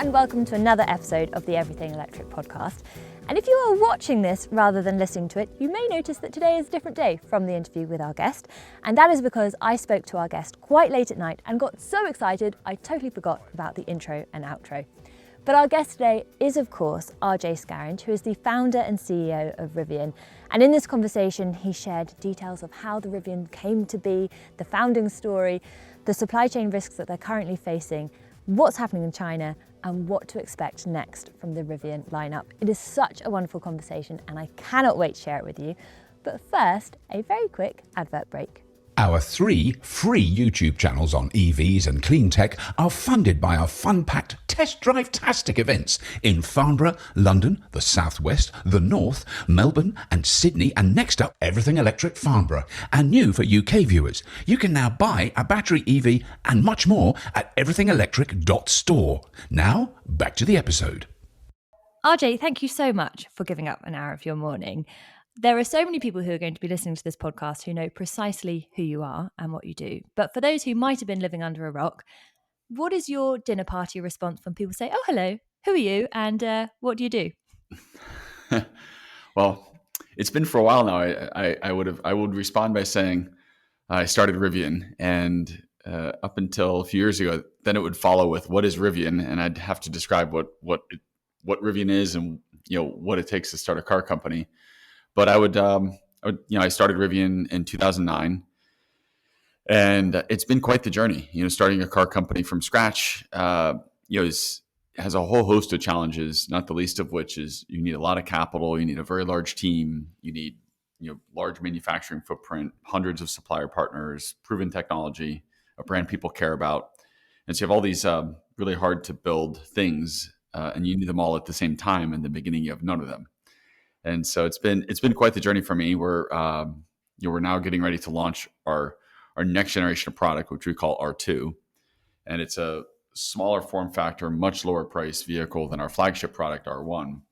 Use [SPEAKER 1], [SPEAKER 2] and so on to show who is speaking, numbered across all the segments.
[SPEAKER 1] and welcome to another episode of the Everything Electric podcast. And if you are watching this rather than listening to it, you may notice that today is a different day from the interview with our guest. And that is because I spoke to our guest quite late at night and got so excited I totally forgot about the intro and outro. But our guest today is, of course, RJ Scaringe, who is the founder and CEO of Rivian. And in this conversation, he shared details of how the Rivian came to be, the founding story, the supply chain risks that they're currently facing, what's happening in China, and what to expect next from the Rivian lineup. It is such a wonderful conversation, and I cannot wait to share it with you. But first, a very quick advert break.
[SPEAKER 2] Our 3 free YouTube channels on EVs and clean tech are funded by our fun-packed test drive-tastic events in Farnborough, London, the Southwest, the North, Melbourne and Sydney, and next up, Everything Electric Farnborough. And new for UK viewers, you can now buy a battery EV and much more at everythingelectric.store. Now, back to the episode.
[SPEAKER 1] RJ, thank you so much for giving up an hour of your morning. There are so many people who are going to be listening to this podcast who know precisely who you are and what you do. But for those who might have been living under a rock, what is your dinner party response when people say, "Oh, hello, who are you? And what do you do?"
[SPEAKER 3] Well, it's been for a while now. I would respond by saying I started Rivian, and up until a few years ago, then it would follow with what is Rivian, and I'd have to describe what Rivian is and what it takes to start a car company. But I started Rivian in 2009, and it's been quite the journey. Starting a car company from scratch, has a whole host of challenges. Not the least of which is you need a lot of capital, you need a very large team, you need large manufacturing footprint, hundreds of supplier partners, proven technology, a brand people care about, and so you have all these really hard to build things, and you need them all at the same time. In the beginning, you have none of them. And so it's been quite the journey for me. We're now getting ready to launch our next generation of product, which we call R2, and it's a smaller form factor, much lower price vehicle than our flagship product R1.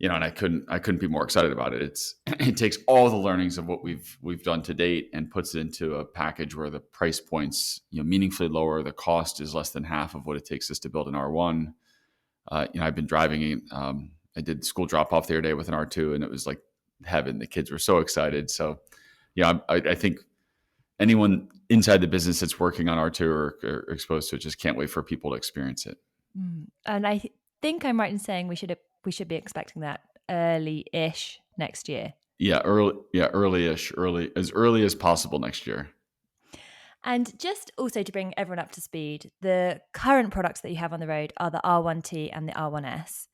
[SPEAKER 3] And I couldn't be more excited about it. It takes all the learnings of what we've done to date and puts it into a package where the price points meaningfully lower. The cost is less than half of what it takes us to build an R1. I've been driving it. I did school drop off the other day with an R2, and it was like heaven. The kids were so excited. So, I think anyone inside the business that's working on R2 or exposed to it just can't wait for people to experience it.
[SPEAKER 1] And I think I'm right in saying we should be expecting that early-ish next year.
[SPEAKER 3] Yeah, early-ish, as early as possible next year.
[SPEAKER 1] And just also to bring everyone up to speed, the current products that you have on the road are the R1T and the R1S.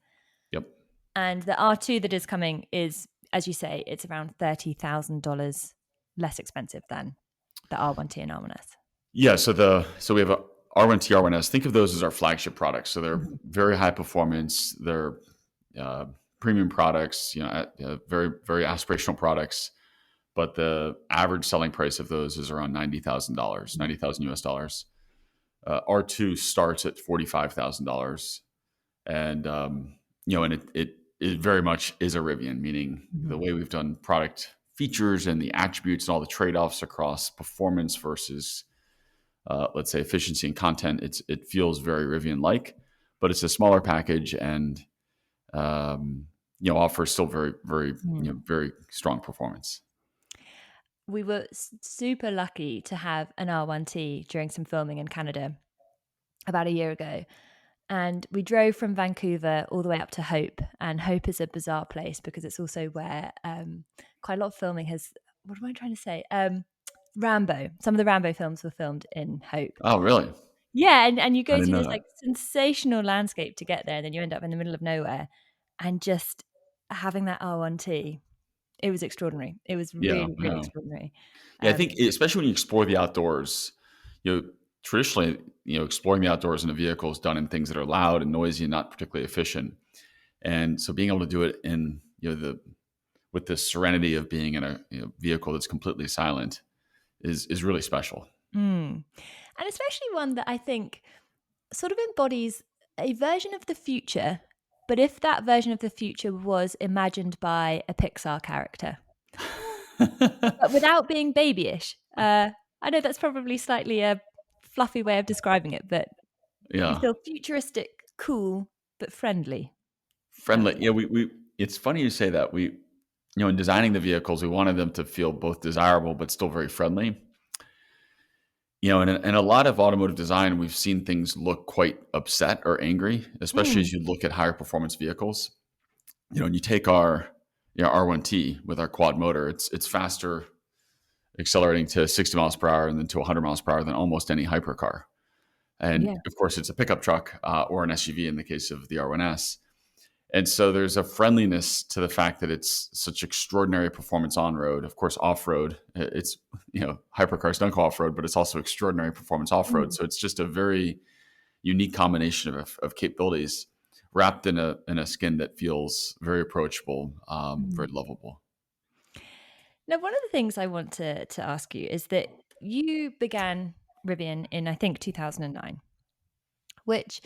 [SPEAKER 3] Yep.
[SPEAKER 1] And the R2 that is coming is, as you say, it's around $30,000 less expensive than the R1T and R1S. Yeah,
[SPEAKER 3] so we have a R1T, R1S. Think of those as our flagship products. So they're very high performance. They're premium products. Very very aspirational products. But the average selling price of those is around $90,000 US. R2 starts at $45,000, and and it very much is a Rivian, meaning the way we've done product features and the attributes and all the trade-offs across performance versus, let's say, efficiency and content. It feels very Rivian-like, but it's a smaller package and offers still very, very, very strong performance.
[SPEAKER 1] We were super lucky to have an R1T during some filming in Canada about a year ago. And we drove from Vancouver all the way up to Hope. And Hope is a bizarre place because it's also where quite a lot of filming has, what am I trying to say? Rambo. Some of the Rambo films were filmed in Hope.
[SPEAKER 3] Oh, really?
[SPEAKER 1] Yeah. And you go through this like sensational landscape to get there. And then you end up in the middle of nowhere. And just having that R1T, it was extraordinary. It was really extraordinary.
[SPEAKER 3] Yeah, I think especially when you explore the outdoors, traditionally, exploring the outdoors in a vehicle is done in things that are loud and noisy and not particularly efficient. And so being able to do it in, with the serenity of being in a vehicle that's completely silent is really special.
[SPEAKER 1] And especially one that I think sort of embodies a version of the future, but if that version of the future was imagined by a Pixar character, but without being babyish. I know that's probably slightly a fluffy way of describing it, but you feel futuristic cool, but friendly.
[SPEAKER 3] Friendly. Yeah, we it's funny you say that. In designing the vehicles, we wanted them to feel both desirable but still very friendly. In a lot of automotive design, we've seen things look quite upset or angry, especially
[SPEAKER 1] Mm.
[SPEAKER 3] as you look at higher performance vehicles. And you take our R1T with our quad motor, it's faster accelerating to 60 miles per hour and then to 100 miles per hour than almost any hypercar. And
[SPEAKER 1] Yeah.
[SPEAKER 3] of course, it's a pickup truck or an SUV in the case of the R1S. And so there's a friendliness to the fact that it's such extraordinary performance on road. Of course, off road, it's, hypercars don't go off road, but it's also extraordinary performance off road.
[SPEAKER 1] Mm.
[SPEAKER 3] So it's just a very unique combination of capabilities wrapped in a skin that feels very approachable, very lovable.
[SPEAKER 1] Now, one of the things I want to ask you is that you began Rivian in, I think, 2009, which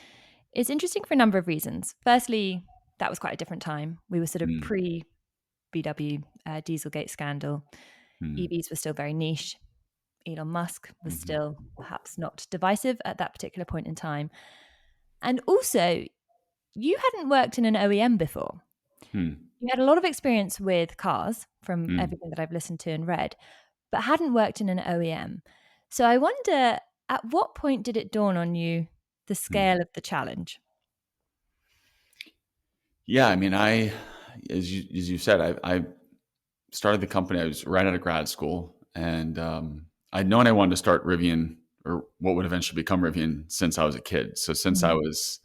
[SPEAKER 1] is interesting for a number of reasons. Firstly, that was quite a different time. We were sort of
[SPEAKER 3] Mm,
[SPEAKER 1] pre VW Dieselgate scandal.
[SPEAKER 3] mm,
[SPEAKER 1] EVs were still very niche. Elon Musk was
[SPEAKER 3] mhm,
[SPEAKER 1] still perhaps not divisive at that particular point in time. And also, you hadn't worked in an OEM before.
[SPEAKER 3] mm,
[SPEAKER 1] You had a lot of experience with cars from
[SPEAKER 3] mm,
[SPEAKER 1] everything that I've listened to and read, but hadn't worked in an OEM. So I wonder, at what point did it dawn on you the
[SPEAKER 3] mm.
[SPEAKER 1] scale of the challenge?
[SPEAKER 3] Yeah, I mean, as you said, I started the company. I was right out of grad school, and I'd known I wanted to start Rivian, or what would eventually become Rivian, since I was a kid. So since I
[SPEAKER 1] Mm,
[SPEAKER 3] was,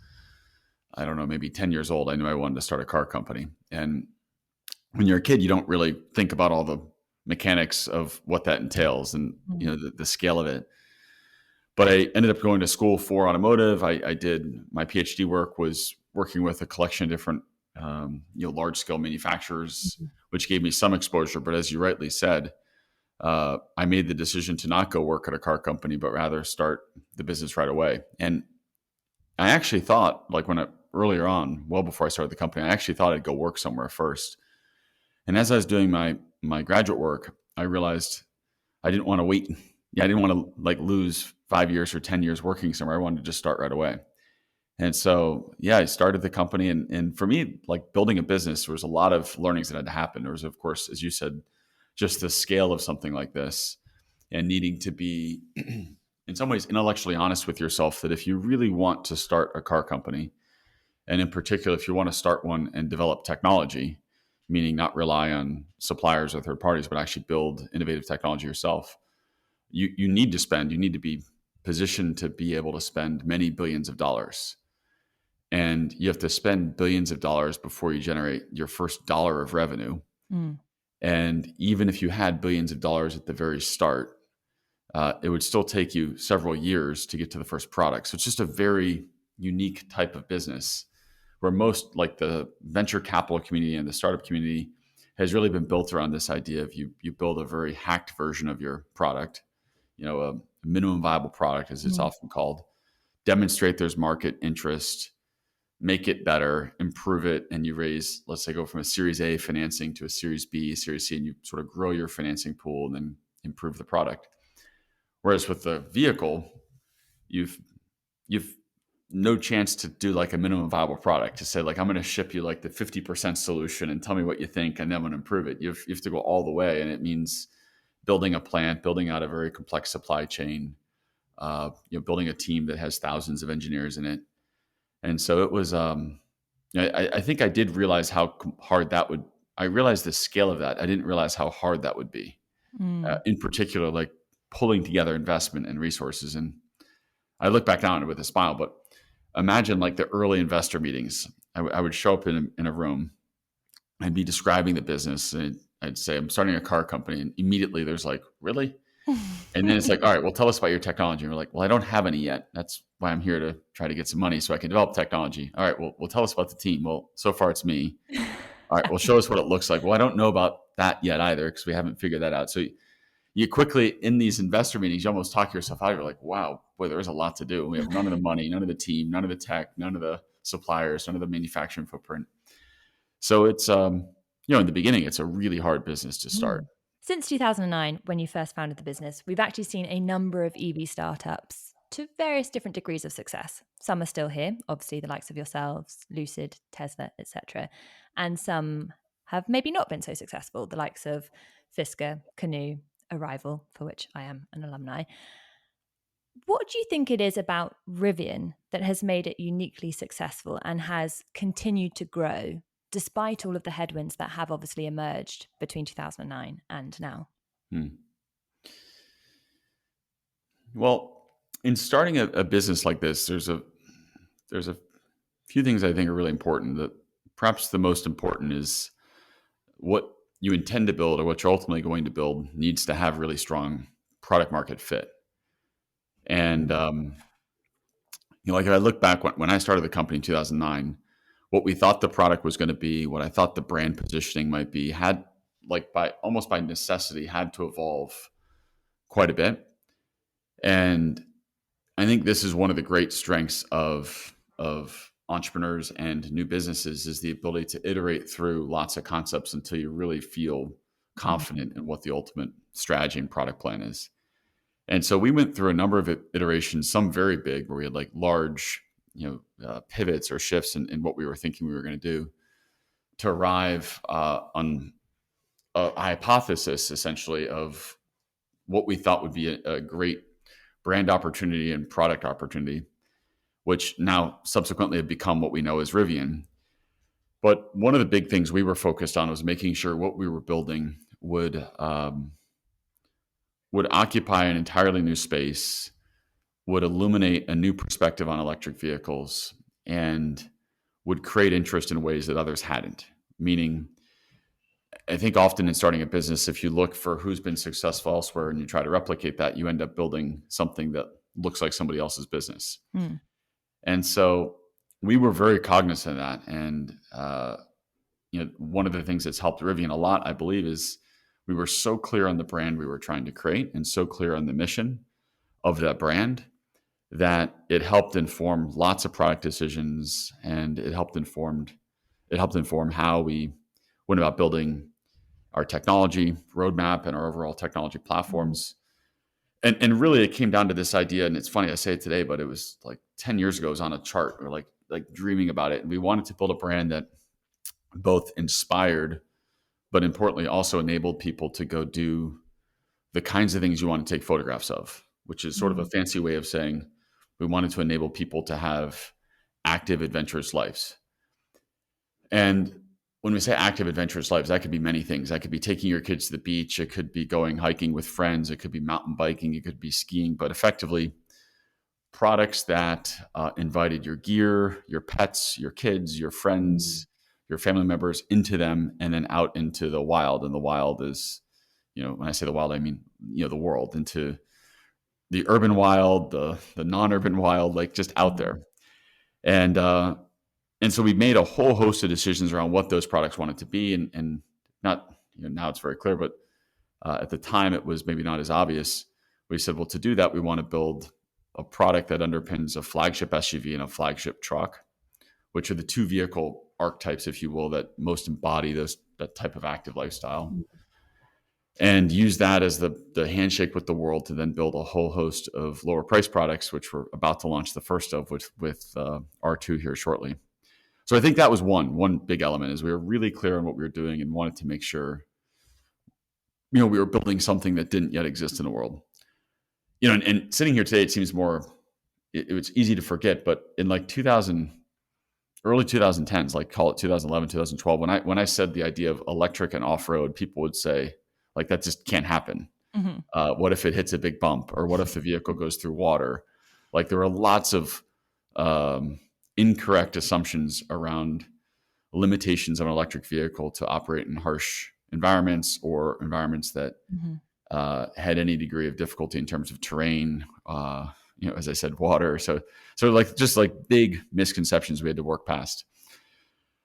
[SPEAKER 3] I don't know, maybe 10 years old, I knew I wanted to start a car company. And when you're a kid, you don't really think about all the mechanics of what that entails and
[SPEAKER 1] mm,
[SPEAKER 3] the scale of it. But I ended up going to school for automotive. I did my PhD work was working with a collection of different large scale manufacturers,
[SPEAKER 1] mhm,
[SPEAKER 3] which gave me some exposure. But as you rightly said, I made the decision to not go work at a car company, but rather start the business right away. And I actually thought, like earlier on, well before I started the company, I actually thought I'd go work somewhere first. And as I was doing my graduate work, I realized I didn't want to wait. Yeah, I didn't want to like lose 5 years or 10 years working somewhere. I wanted to just start right away. And so, yeah, I started the company. And for me, like building a business, there was a lot of learnings that had to happen. There was, of course, as you said, just the scale of something like this and needing to be, in some ways, intellectually honest with yourself that if you really want to start a car company, and in particular, if you want to start one and develop technology, meaning not rely on suppliers or third parties, but actually build innovative technology yourself, you need to spend, you need to be positioned to be able to spend many billions of dollars. And you have to spend billions of dollars before you generate your first dollar of revenue.
[SPEAKER 1] mm,
[SPEAKER 3] And even if you had billions of dollars at the very start, it would still take you several years to get to the first product. So it's just a very unique type of business where most, like the venture capital community and the startup community, has really been built around this idea of you build a very hacked version of your product, a minimum viable product, as it's
[SPEAKER 1] mm,
[SPEAKER 3] often called, demonstrate there's market interest, make it better, improve it, and you raise, let's say, go from a Series A financing to a Series B, Series C, and you sort of grow your financing pool and then improve the product. Whereas with the vehicle, you've no chance to do like a minimum viable product to say like I'm going to ship you like the 50% solution and tell me what you think and then I'm going to improve it. You have to go all the way, and it means building a plant, building out a very complex supply chain, building a team that has thousands of engineers in it. And so it was. I think I did realize how hard that would. I realized the scale of that. I didn't realize how hard that would be.
[SPEAKER 1] mm,
[SPEAKER 3] In particular, like pulling together investment and resources. And I look back on it with a smile. But imagine like the early investor meetings. I would show up in a room. I'd be describing the business, and I'd say I'm starting a car company, and immediately there's like, really? And then it's like, all right, well, tell us about your technology. And we're like, well, I don't have any yet. That's why I'm here to try to get some money so I can develop technology. All right, well, tell us about the team. Well, so far it's me. All right, well, show us what it looks like. Well, I don't know about that yet either because we haven't figured that out. So you quickly, in these investor meetings, you almost talk yourself out. You're like, wow, boy, there's a lot to do. We have none of the money, none of the team, none of the tech, none of the suppliers, none of the manufacturing footprint. So it's, in the beginning, it's a really hard business to start.
[SPEAKER 1] Since 2009, when you first founded the business, we've actually seen a number of EV startups to various different degrees of success. Some are still here, obviously the likes of yourselves, Lucid, Tesla, etc. And some have maybe not been so successful, the likes of Fisker, Canoe, Arrival, for which I am an alumni. What do you think it is about Rivian that has made it uniquely successful and has continued to grow despite all of the headwinds that have obviously emerged between 2009 and now?
[SPEAKER 3] Well, in starting a business like this, there's a few things I think are really important. That perhaps the most important is what you intend to build or what you're ultimately going to build needs to have really strong product market fit. And like if I look back when I started the company in 2009, what we thought the product was going to be, what I thought the brand positioning might be, had almost by necessity had to evolve quite a bit. And I think this is one of the great strengths of entrepreneurs and new businesses is the ability to iterate through lots of concepts until you really feel confident in what the ultimate strategy and product plan is. And so we went through a number of iterations, some very big, where we had like large, pivots or shifts in what we were thinking we were going to do to arrive on a hypothesis, essentially, of what we thought would be a great brand opportunity and product opportunity, which now subsequently have become what we know as Rivian. But one of the big things we were focused on was making sure what we were building would occupy an entirely new space, would illuminate a new perspective on electric vehicles, and would create interest in ways that others hadn't. Meaning, I think often in starting a business, if you look for who's been successful elsewhere and you try to replicate that, you end up building something that looks like somebody else's business. And so we were very cognizant of that. And one of the things that's helped Rivian a lot, I believe, is we were so clear on the brand we were trying to create and so clear on the mission of that brand that it helped inform lots of product decisions, and it helped inform how we went about building our technology roadmap and our overall technology platforms. And really it came down to this idea, and it's funny I say it today, but it was like 10 years ago, it was on a chart, or like dreaming about it. And we wanted to build a brand that both inspired, but importantly also enabled people to go do the kinds of things you want to take photographs of, which is sort of a fancy way of saying we wanted to enable people to have active, adventurous lives. And when we say active, adventurous lives, that could be many things. That could be taking your kids to the beach. It could be going hiking with friends. It could be mountain biking. It could be skiing. But effectively, products that invited your gear, your pets, your kids, your friends, your family members into them, and then out into the wild. And the wild is, when I say the wild, I mean, the world, into the urban wild, the non-urban wild, like just out there. And so we made a whole host of decisions around what those products wanted to be, and not, now it's very clear, but at the time it was maybe not as obvious. We said, well, to do that, we want to build a product that underpins a flagship SUV and a flagship truck, which are the two vehicle archetypes, if you will, that most embody that type of active lifestyle. And use that as the handshake with the world to then build a whole host of lower price products, which we're about to launch the first of with R2 here shortly. So I think that was one big element, is we were really clear on what we were doing and wanted to make sure, we were building something that didn't yet exist in the world. And sitting here today, it seems it was easy to forget, but in like early 2010s, like call it 2011, 2012, when I said the idea of electric and off-road, people would say, like, that just can't happen. What if it hits a big bump? Or what if the vehicle goes through water? Like, there were lots of incorrect assumptions around limitations of an electric vehicle to operate in harsh environments, or environments that had any degree of difficulty in terms of terrain, as I said, water. So just big misconceptions we had to work past.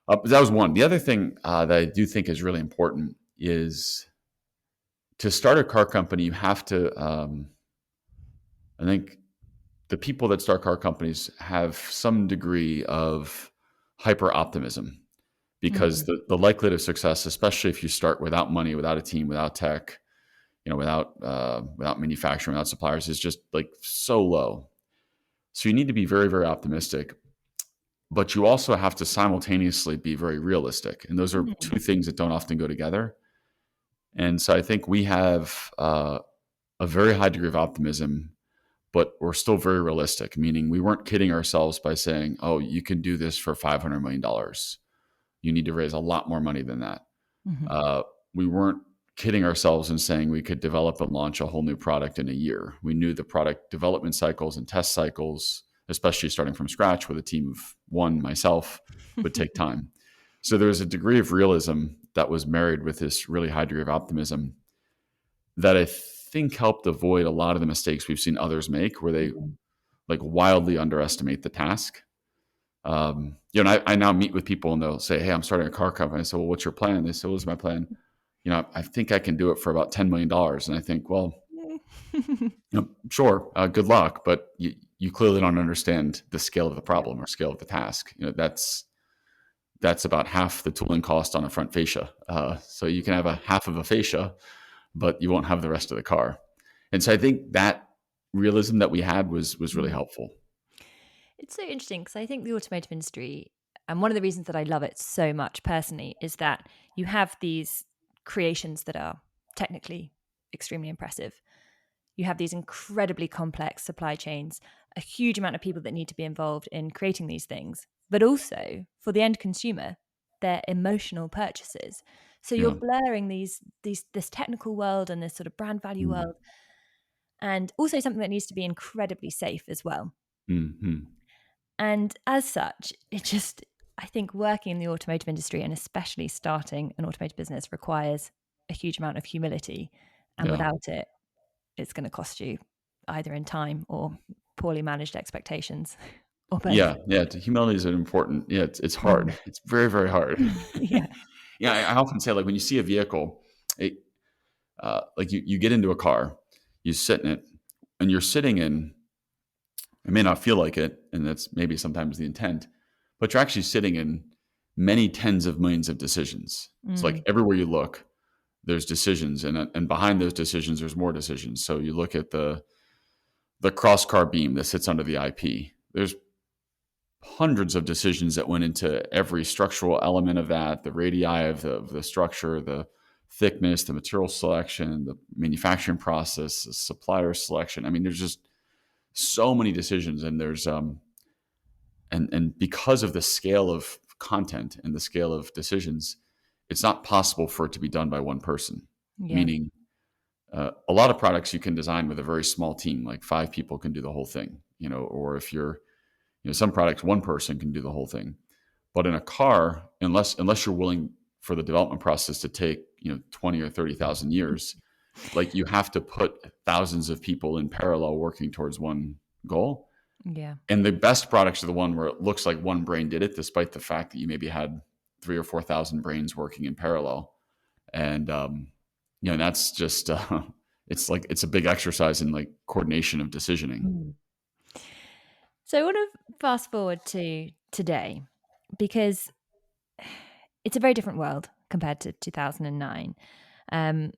[SPEAKER 3] But that was one. The other thing that I do think is really important is, to start a car company, you have to, I think the people that start car companies have some degree of hyper optimism, because the likelihood of success, especially if you start without money, without a team, without tech, without manufacturing, without suppliers, is just like so low. So you need to be very, very optimistic, but you also have to simultaneously be very realistic. And those are
[SPEAKER 1] Mm.
[SPEAKER 3] two things that don't often go together. And so I think we have a very high degree of optimism, but we're still very realistic, meaning we weren't kidding ourselves by saying, oh, you can do this for $500 million. You need to raise a lot more money than that.
[SPEAKER 1] Mhm.
[SPEAKER 3] We weren't kidding ourselves and saying we could develop and launch a whole new product in a year. We knew the product development cycles and test cycles, especially starting from scratch with a team of one, myself, would take time. So there was a degree of realism that was married with this really high degree of optimism that I think helped avoid a lot of the mistakes we've seen others make, where they
[SPEAKER 1] Mhm.
[SPEAKER 3] like wildly underestimate the task. I now meet with people and they'll say, "Hey, I'm starting a car company." I say, "Well, what's your plan?" They say, "What's my plan?" I think I can do it for about $10 million. And I think, well, sure, good luck, but you clearly don't understand the scale of the
[SPEAKER 1] Yeah.
[SPEAKER 3] problem or scale of the task. That's about half the tooling cost on a front fascia. So you can have a half of a fascia, but you won't have the rest of the car. And so I think that realism that we had was really
[SPEAKER 1] Mm.
[SPEAKER 3] helpful.
[SPEAKER 1] It's so interesting because I think the automotive industry, and one of the reasons that I love it so much personally, is that you have these creations that are technically extremely impressive. You have these incredibly complex supply chains, a huge amount of people that need to be involved in creating these things, but also for the end consumer, they're emotional purchases. So you're
[SPEAKER 3] Yeah.
[SPEAKER 1] blurring this technical world and this sort of brand value
[SPEAKER 3] Mm-hmm.
[SPEAKER 1] world, and also something that needs to be incredibly safe as well.
[SPEAKER 3] Mm-hmm.
[SPEAKER 1] And as such, I think working in the automotive industry and especially starting an automotive business requires a huge amount of humility. And
[SPEAKER 3] Yeah.
[SPEAKER 1] without it, it's going to cost you either in time or poorly managed expectations or both.
[SPEAKER 3] Yeah. Humility is an important. Yeah, it's hard.
[SPEAKER 1] Mm.
[SPEAKER 3] It's very, very hard.
[SPEAKER 1] Yeah.
[SPEAKER 3] Yeah, I often say, like, when you see a vehicle, like you get into a car, you sit in it, and you're sitting in. It may not feel like it, and that's maybe sometimes the intent, but you're actually sitting in many tens of millions of decisions. It's like
[SPEAKER 1] Mm.
[SPEAKER 3] everywhere you look, there's decisions, and behind those decisions, there's more decisions. So you look at the cross car beam that sits under the IP. There's hundreds of decisions that went into every structural element of that, the radii of the structure, the thickness, the material selection, the manufacturing process, the supplier selection. I mean, there's just so many decisions, and there's and because of the scale of content and the scale of decisions, it's not possible for it to be done by one person.
[SPEAKER 1] Yeah.
[SPEAKER 3] Meaning, a lot of products you can design with a very small team, like 5 people can do the whole thing, or if you're, some products one person can do the whole thing. But in a car, unless you're willing for the development process to take 20 or 30,000 years, like you have to put thousands of people in parallel working towards one goal.
[SPEAKER 1] Yeah.
[SPEAKER 3] And the best products are the one where it looks like one brain did it, despite the fact that you maybe had 3 or 4,000 brains working in parallel. And that's just it's a big exercise in like coordination of decisioning.
[SPEAKER 1] Mm. So I want to fast forward to today because it's a very different world compared to 2009. Um,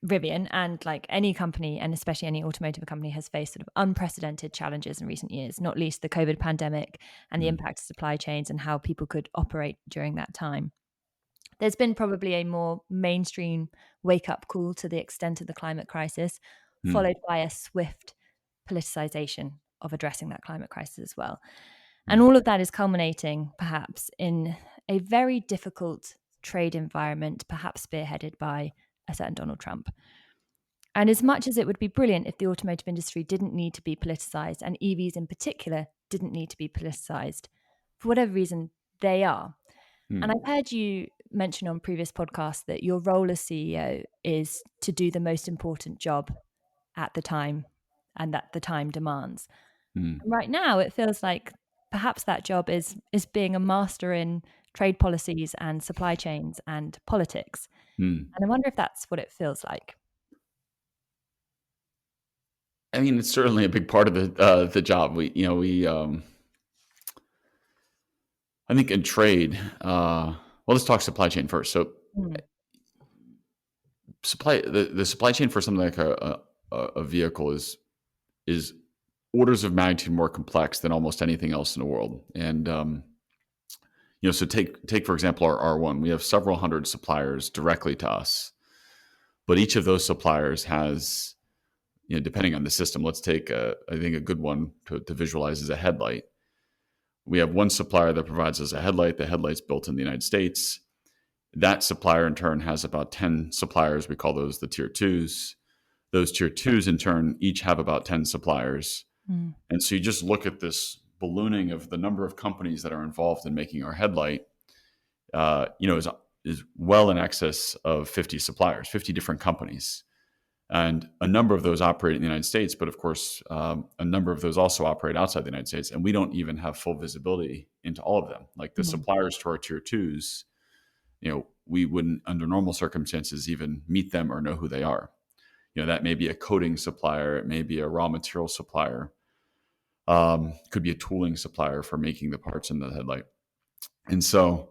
[SPEAKER 1] Rivian and like any company, and especially any automotive company, has faced sort of unprecedented challenges in recent years, not least the COVID pandemic and the
[SPEAKER 3] Mm.
[SPEAKER 1] impact of supply chains and how people could operate during that time. There's been probably a more mainstream wake up call to the extent of the climate crisis,
[SPEAKER 3] Mm.
[SPEAKER 1] followed by a swift politicization of addressing that climate crisis as well. And
[SPEAKER 3] Mm.
[SPEAKER 1] all of that is culminating perhaps in a very difficult trade environment, perhaps spearheaded by a certain Donald Trump. And as much as it would be brilliant if the automotive industry didn't need to be politicized, and EVs in particular didn't need to be politicized, for whatever reason, they are. And
[SPEAKER 3] Mm.
[SPEAKER 1] I've heard you mention on previous podcasts that your role as CEO is to do the most important job at the time and that the time demands.
[SPEAKER 3] Mm.
[SPEAKER 1] And right now, it feels like perhaps that job is being a master in trade policies and supply chains and politics.
[SPEAKER 3] Mm.
[SPEAKER 1] And I wonder if that's what it feels like.
[SPEAKER 3] I mean, it's certainly a big part of the job. I think in trade, well, let's talk supply chain first. So
[SPEAKER 1] Mm.
[SPEAKER 3] the supply chain for something like a vehicle is orders of magnitude more complex than almost anything else in the world. And so take for example our R1. We have several hundred suppliers directly to us, but each of those suppliers has, depending on the system. Let's take I think a good one to visualize is a headlight. We have one supplier that provides us a headlight. The headlight's built in the United States. That supplier in turn has about 10 suppliers. We call those the tier twos. Those tier twos in turn each have about 10 suppliers. And so you just look at this ballooning of the number of companies that are involved in making our headlight, is well in excess of 50 suppliers, 50 different companies. And a number of those operate in the United States, but of course, a number of those also operate outside the United States. And we don't even have full visibility into all of them. Like the suppliers to our tier twos, we wouldn't, under normal circumstances, even meet them or know who they are. That may be a coating supplier. It may be a raw material supplier. Could be a tooling supplier for making the parts in the headlight. And so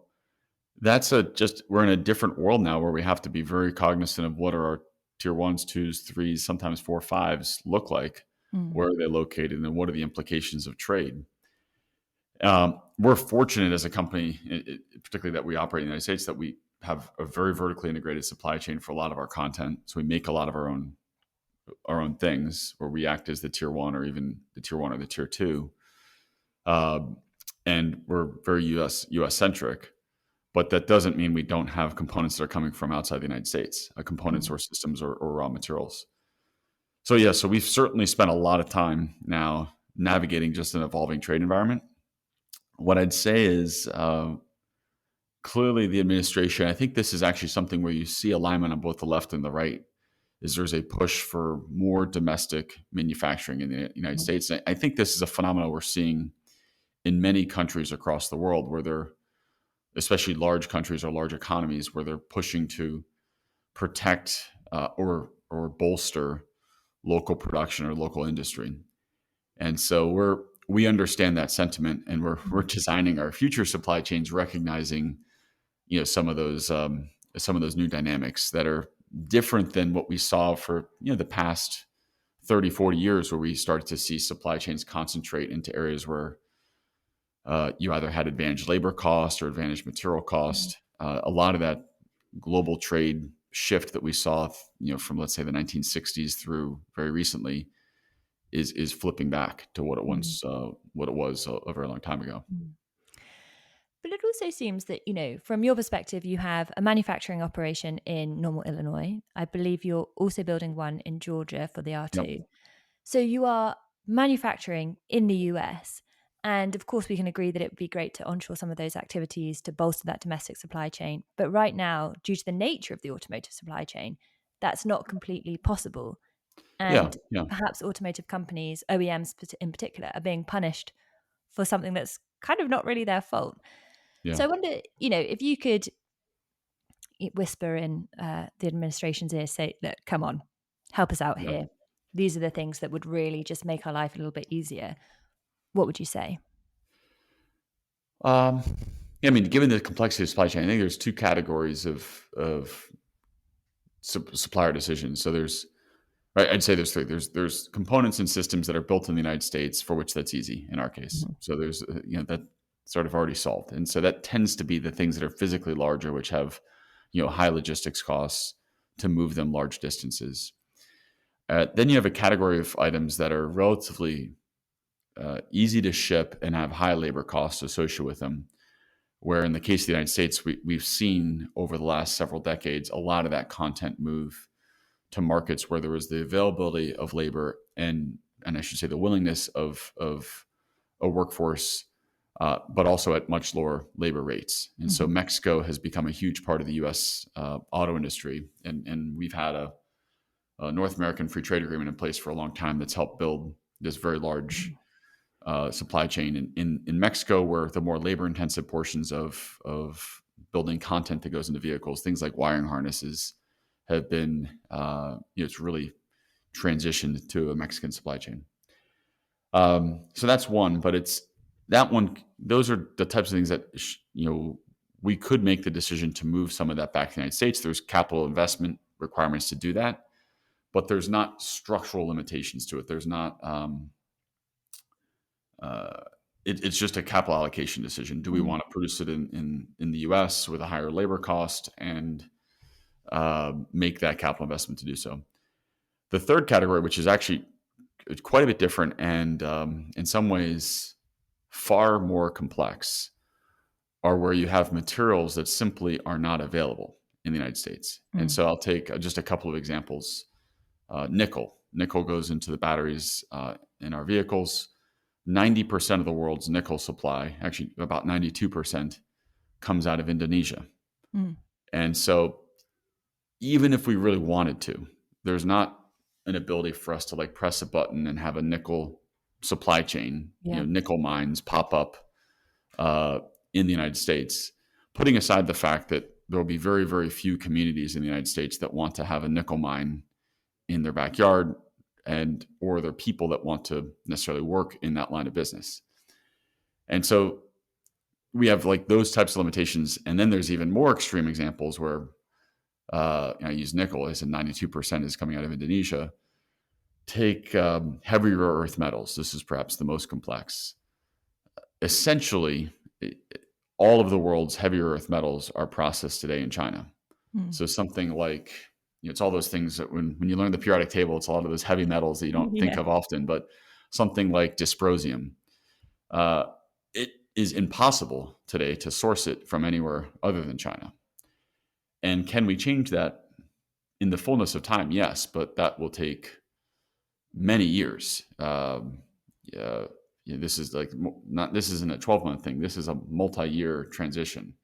[SPEAKER 3] we're in a different world now where we have to be very cognizant of what are our tier ones, twos, threes, sometimes 4, 5s look like, where are they located, and what are the implications of trade? We're fortunate as a company, particularly that we operate in the United States, that we have a very vertically integrated supply chain for a lot of our content. So we make a lot of our own things, where we act as the tier one or even the tier one or the tier two. And we're very US centric. But that doesn't mean we don't have components that are coming from outside the United States, components or systems or raw materials. So we've certainly spent a lot of time now navigating just an evolving trade environment. What I'd say is clearly the administration, I think this is actually something where you see alignment on both the left and the right, is there's a push for more domestic manufacturing in the United States. And I think this is a phenomenon we're seeing in many countries across the world, where they're, especially large countries or large economies, where they're pushing to protect or bolster local production or local industry. And so we understand that sentiment, and we're designing our future supply chains, recognizing some of those new dynamics that are different than what we saw for the past 30, 40 years, where we started to see supply chains concentrate into areas where you either had advantage labor cost or advantage material cost. A lot of that global trade shift that we saw, from let's say the 1960s through very recently, is flipping back to what it was a very long time ago.
[SPEAKER 1] But it also seems that, from your perspective, you have a manufacturing operation in Normal, Illinois. I believe you're also building one in Georgia for the R2. Yep. So you are manufacturing in the US. And of course, we can agree that it would be great to onshore some of those activities to bolster that domestic supply chain. But right now, due to the nature of the automotive supply chain, that's not completely possible. And perhaps automotive companies, OEMs in particular, are being punished for something that's kind of not really their fault. Yeah. So I wonder, if you could whisper in the administration's ear, say, look, come on, help us out here. These are the things that would really just make our life a little bit easier. What would you say?
[SPEAKER 3] Given the complexity of supply chain, I think there's two categories of supplier decisions. So I'd say there's three. There's components and systems that are built in the United States, for which that's easy in our case. Mm-hmm. So there's that sort of already solved, and so that tends to be the things that are physically larger, which have high logistics costs to move them large distances. Then you have a category of items that are relatively easy to ship and have high labor costs associated with them, where in the case of the United States, we've seen over the last several decades a lot of that content move to markets where there was the availability of labor and I should say the willingness of a workforce, but also at much lower labor rates. And so Mexico has become a huge part of the U.S. Auto industry, and we've had a North American free trade agreement in place for a long time that's helped build this very large supply chain in Mexico, where the more labor-intensive portions of building content that goes into vehicles, things like wiring harnesses, have been it's really transitioned to a Mexican supply chain. So that's one, but it's that one. Those are the types of things that we could make the decision to move some of that back to the United States. There's capital investment requirements to do that, but there's not structural limitations to it. There's not it's just a capital allocation decision. Do we want to produce it in the U.S. with a higher labor cost and make that capital investment to do so? The third category, which is actually quite a bit different and in some ways far more complex, are where you have materials that simply are not available in the United States. And so I'll take just a couple of examples. Nickel. Nickel goes into the batteries in our vehicles. 90% of the world's nickel supply, actually about 92%, comes out of Indonesia. And so even if we really wanted to, there's not an ability for us to like press a button and have a nickel supply chain, nickel mines pop up in the United States, putting aside the fact that there will be very, very few communities in the United States that want to have a nickel mine in their backyard or there are people that want to necessarily work in that line of business. And so we have like those types of limitations. And then there's even more extreme examples where I use nickel. I said 92% is coming out of Indonesia. Take heavy rare earth metals. This is perhaps the most complex. Essentially, all of the world's heavy rare earth metals are processed today in China. So something like, it's all those things that when you learn the periodic table, it's a lot of those heavy metals that you don't think of often, but something like dysprosium. It is impossible today to source it from anywhere other than China. And can we change that in the fullness of time? Yes, but that will take many years. This is like this isn't a 12-month thing. This is a multi-year transition.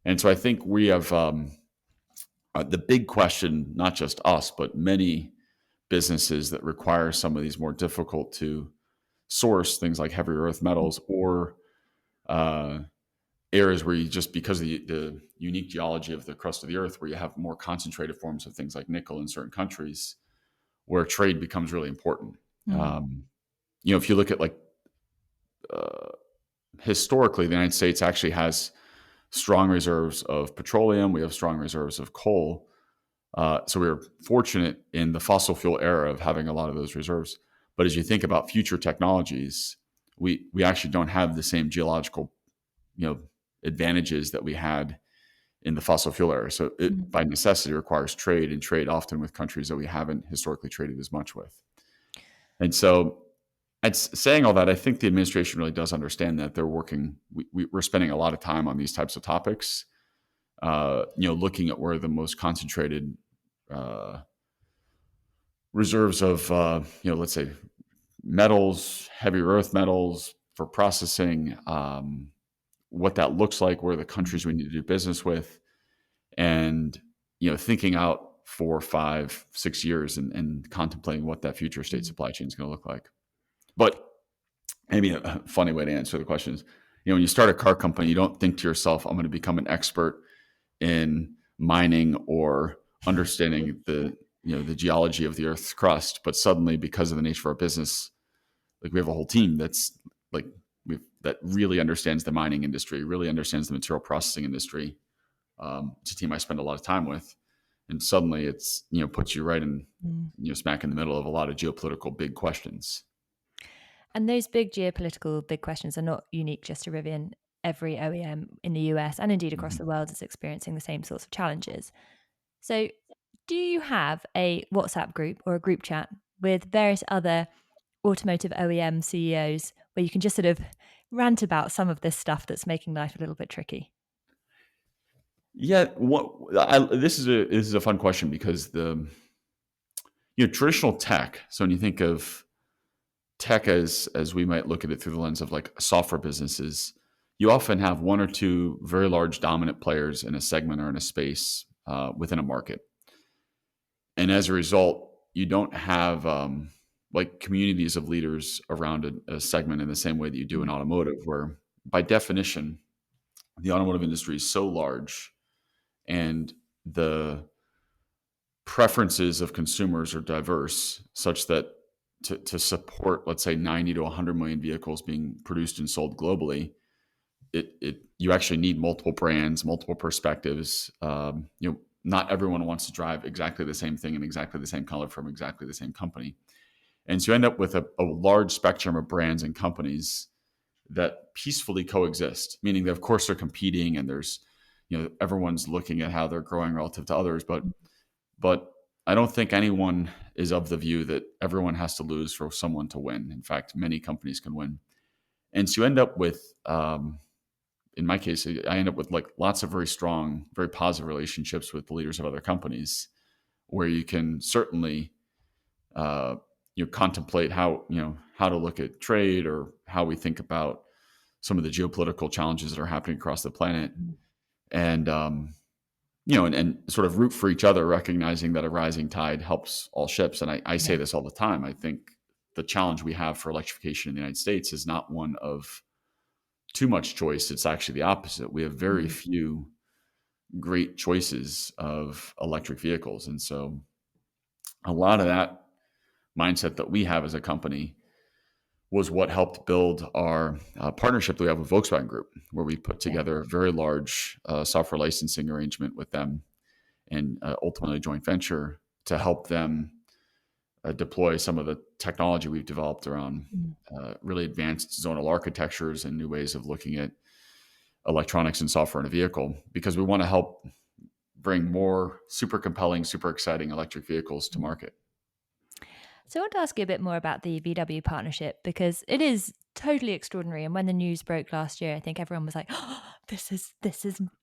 [SPEAKER 3] And so I think we have the big question, not just us, but many businesses that require some of these more difficult to source things like heavy earth metals or areas where you just because of the unique geology of the crust of the earth, where you have more concentrated forms of things like nickel in certain countries, where trade becomes really important. If you look at like historically, the United States actually has strong reserves of petroleum. We have strong reserves of coal. So we were fortunate in the fossil fuel era of having a lot of those reserves. But as you think about future technologies, we actually don't have the same geological, advantages that we had in the fossil fuel era. So it by necessity requires trade, and trade often with countries that we haven't historically traded as much with. And so saying all that, I think the administration really does understand that they're working. We're spending a lot of time on these types of topics, looking at where the most concentrated reserves of, let's say metals, heavy earth metals for processing, what that looks like, where the countries we need to do business with, and, thinking out 4, 5, 6 years and contemplating what that future state supply chain is going to look like. But maybe a funny way to answer the question is, when you start a car company, you don't think to yourself, I'm going to become an expert in mining or understanding the geology of the Earth's crust. But suddenly, because of the nature of our business, like we have a whole team that's like that really understands the mining industry, really understands the material processing industry. It's a team I spend a lot of time with. And suddenly it's, puts you right in, smack in the middle of a lot of geopolitical big questions.
[SPEAKER 1] And those big geopolitical big questions are not unique just to Rivian. Every OEM in the US and indeed across the world is experiencing the same sorts of challenges. So do you have a WhatsApp group or a group chat with various other automotive OEM CEOs where you can just sort of rant about some of this stuff that's making life a little bit tricky?
[SPEAKER 3] Yeah, this is a fun question because the traditional tech. So when you think of tech as we might look at it through the lens of like software businesses, you often have one or two very large dominant players in a segment or in a space within a market, and as a result, you don't have like communities of leaders around a segment in the same way that you do in automotive, where by definition, the automotive industry is so large and the preferences of consumers are diverse such that to support, let's say, 90 to 100 million vehicles being produced and sold globally, you actually need multiple brands, multiple perspectives. Not everyone wants to drive exactly the same thing in exactly the same color from exactly the same company. And so you end up with a large spectrum of brands and companies that peacefully coexist, meaning that of course they're competing and there's, everyone's looking at how they're growing relative to others, but I don't think anyone is of the view that everyone has to lose for someone to win. In fact, many companies can win. And so you end up with, in my case, I end up with like lots of very strong, very positive relationships with the leaders of other companies, where you can certainly, contemplate how to look at trade or how we think about some of the geopolitical challenges that are happening across the planet, and and sort of root for each other, recognizing that a rising tide helps all ships. And I say this all the time. I think the challenge we have for electrification in the United States is not one of too much choice. It's actually the opposite. We have very few great choices of electric vehicles. And so a lot of that mindset that we have as a company was what helped build our partnership that we have with Volkswagen Group, where we put together a very large software licensing arrangement with them, and ultimately a joint venture to help them deploy some of the technology we've developed around really advanced zonal architectures and new ways of looking at electronics and software in a vehicle, because we want to help bring more super compelling, super exciting electric vehicles to market.
[SPEAKER 1] So I want to ask you a bit more about the VW partnership, because it is totally extraordinary. And when the news broke last year, I think everyone was like, oh, this is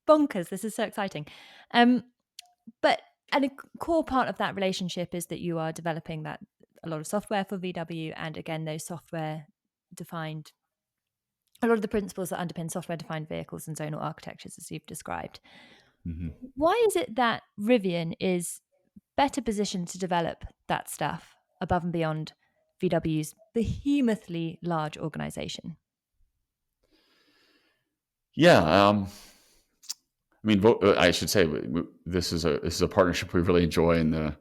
[SPEAKER 1] bonkers. This is so exciting. But a core part of that relationship is that you are developing a lot of software for VW. And again, those software defined, a lot of the principles that underpin software defined vehicles and zonal architectures, as you've described. Mm-hmm. Why is it that Rivian is better positioned to develop that stuff above and beyond VW's behemothly large organization?
[SPEAKER 3] Yeah, I should say this is a partnership we really enjoy, and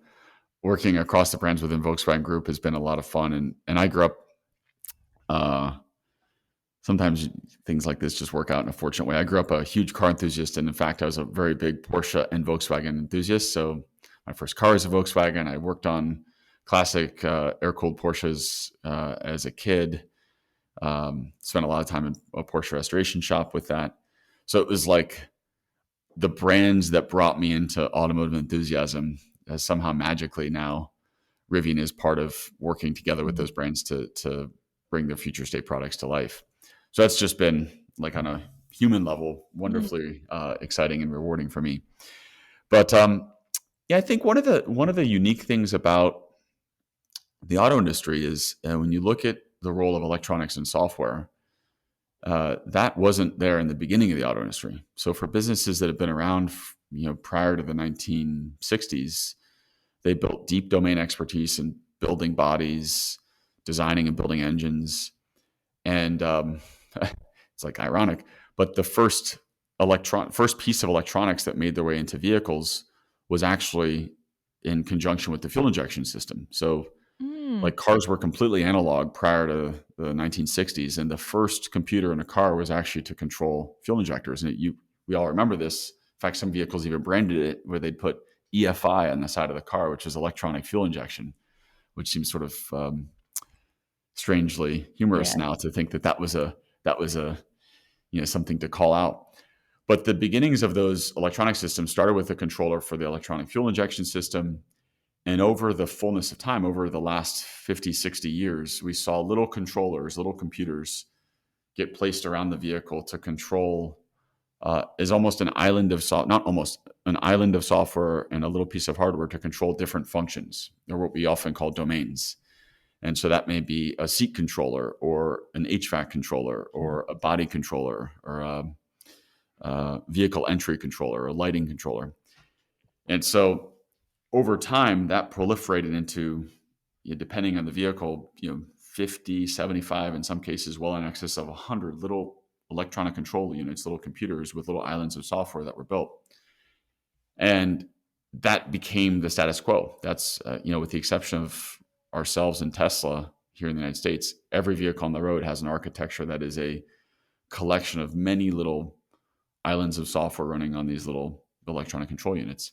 [SPEAKER 3] working across the brands within Volkswagen Group has been a lot of fun. And I grew up. Sometimes things like this just work out in a fortunate way. I grew up a huge car enthusiast, and in fact, I was a very big Porsche and Volkswagen enthusiast. So my first car is a Volkswagen. I worked on classic air-cooled Porsches as a kid. Spent a lot of time in a Porsche restoration shop with that. So it was like the brands that brought me into automotive enthusiasm. Somehow magically now Rivian is part of working together with those brands to bring their future state products to life. So that's just been, like, on a human level, wonderfully exciting and rewarding for me. But I think one of the unique things about the auto industry is when you look at the role of electronics and software, that wasn't there in the beginning of the auto industry. So for businesses that have been around, prior to the 1960s, they built deep domain expertise in building bodies, designing and building engines, and it's like ironic, but the first piece of electronics that made their way into vehicles was actually in conjunction with the fuel injection system. So like cars were completely analog prior to the 1960s, and the first computer in a car was actually to control fuel injectors. And we all remember this. In fact, some vehicles even branded it where they'd put EFI on the side of the car, which is electronic fuel injection, which seems sort of strangely humorous now to think that was a something to call out. But the beginnings of those electronic systems started with a controller for the electronic fuel injection system. And over the fullness of time, over the last 50, 60 years, we saw little controllers, little computers get placed around the vehicle to control is almost an island of an island of software and a little piece of hardware to control different functions, or what we often call domains. And so that may be a seat controller or an HVAC controller or a body controller or a vehicle entry controller or a lighting controller. And so over time, that proliferated into, depending on the vehicle, 50, 75, in some cases, well in excess of 100 little electronic control units, little computers with little islands of software that were built. And that became the status quo. That's, with the exception of ourselves and Tesla here in the United States, every vehicle on the road has an architecture that is a collection of many little islands of software running on these little electronic control units.